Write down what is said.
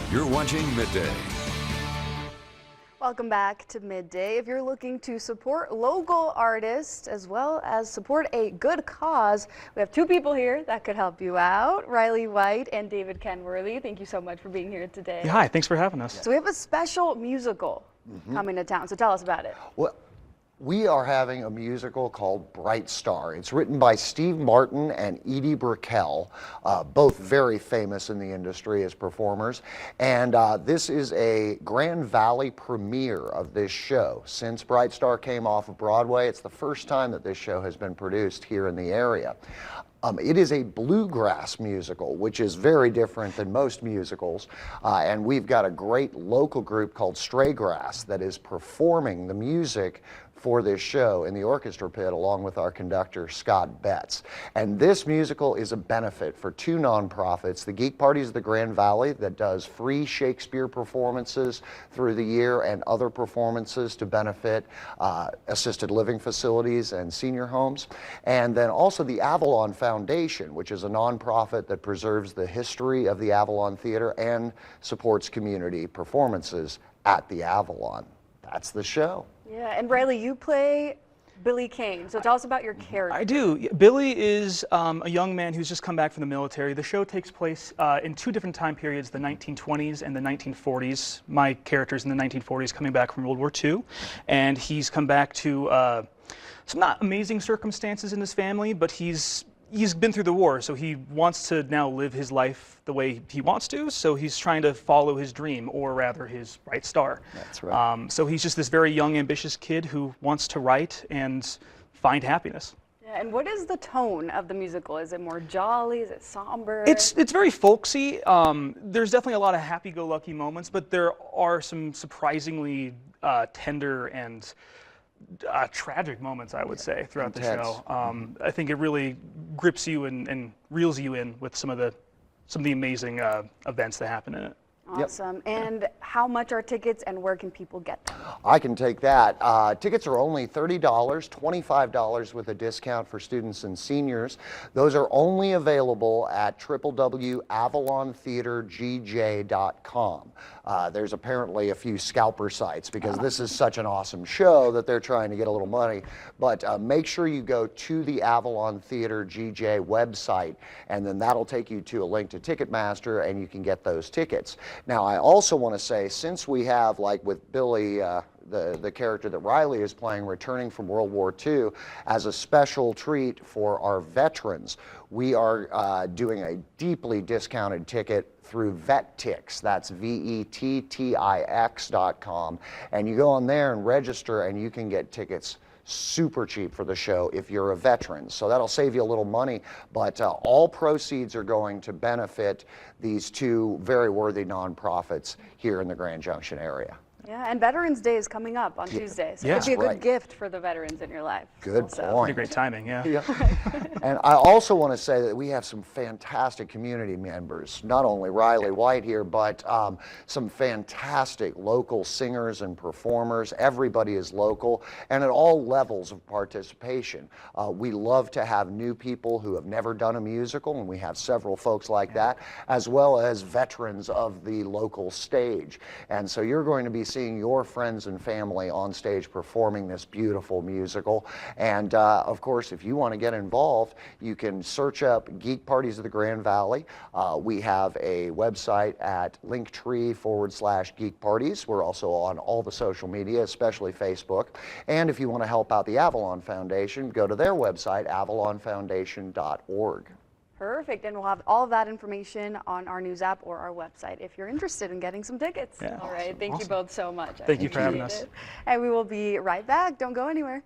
You're watching Midday. Welcome back to Midday. If you're looking to support local artists as well as support a good cause, we have two people here that could help you out, Riley White and David Kenworthy. Thank you so much for being here today. Yeah, hi, thanks for having us. So we have a special musical coming to town, so tell us about it. Well, we are having a musical called Bright Star. It's written by Steve Martin and Edie Brickell, both very famous in the industry as performers. And this is a Grand Valley premiere of this show. Since Bright Star came off of Broadway, it's the first time that this show has been produced here in the area. It is a bluegrass musical, which is very different than most musicals. And we've got a great local group called Stray Grass that is performing the music for this show in the orchestra pit along with our conductor Scott Betts. And this musical is a benefit for two nonprofits, the Geek Parties of the Grand Valley that does free Shakespeare performances through the year and other performances to benefit assisted living facilities and senior homes. And then also the Avalon Foundation, which is a nonprofit that preserves the history of the Avalon Theatre and supports community performances at the Avalon. That's the show. Yeah, and Riley, you play Billy Kane, so tell us about your character. I do. Billy is a young man who's just come back from the military. The show takes place in two different time periods, the 1920s and the 1940s. My character's in the 1940s coming back from World War II, and he's come back to some not amazing circumstances in his family, but he's been through the war, so he wants to now live his life the way he wants to, so he's trying to follow his dream, or rather his bright star. That's right. So he's just this very young, ambitious kid who wants to write and find happiness. Yeah, and what is the tone of the musical? Is it more jolly? Is it somber? It's very folksy. There's definitely a lot of happy-go-lucky moments, but there are some surprisingly tender and tragic moments, I would say, throughout the show. I think it really grips you and reels you in with some of the amazing events that happen in it. Awesome. Yep. And how much are tickets and where can people get them? I can take that. Tickets are only $30, $25 with a discount for students and seniors. Those are only available at www.avalontheatergj.com. There's apparently a few scalper sites because this is such an awesome show that they're trying to get a little money. But make sure you go to the Avalon Theatre GJ website, and then that'll take you to a link to Ticketmaster, and you can get those tickets. Now, I also want to say, since we have, like with Billy, the character that Riley is playing, returning from World War II, as a special treat for our veterans, we are doing a deeply discounted ticket through VetTix. That's VETTIX.com. And you go on there and register, and you can get tickets super cheap for the show if you're a veteran. So that'll save you a little money, but all proceeds are going to benefit these two very worthy nonprofits here in the Grand Junction area. Yeah, and Veterans Day is coming up on Tuesday, so it could be a good gift for the veterans in your life. Good point. Pretty great timing, yeah. And I also want to say that we have some fantastic community members, not only Riley White here, but some fantastic local singers and performers. Everybody is local, and at all levels of participation. We love to have new people who have never done a musical, and we have several folks like that, as well as veterans of the local stage. And so you're going to be seeing your friends and family on stage performing this beautiful musical. And of course, if you want to get involved, you can search up Geek Parties of the Grand Valley. We have a website at linktree/Geek Parties. We're also on all the social media, especially Facebook. And if you want to help out the Avalon Foundation, go to their website, avalonfoundation.org. Perfect, and we'll have all of that information on our news app or our website if you're interested in getting some tickets. Yeah. All right, thank you both so much. Thank you for having us. And we will be right back. Don't go anywhere.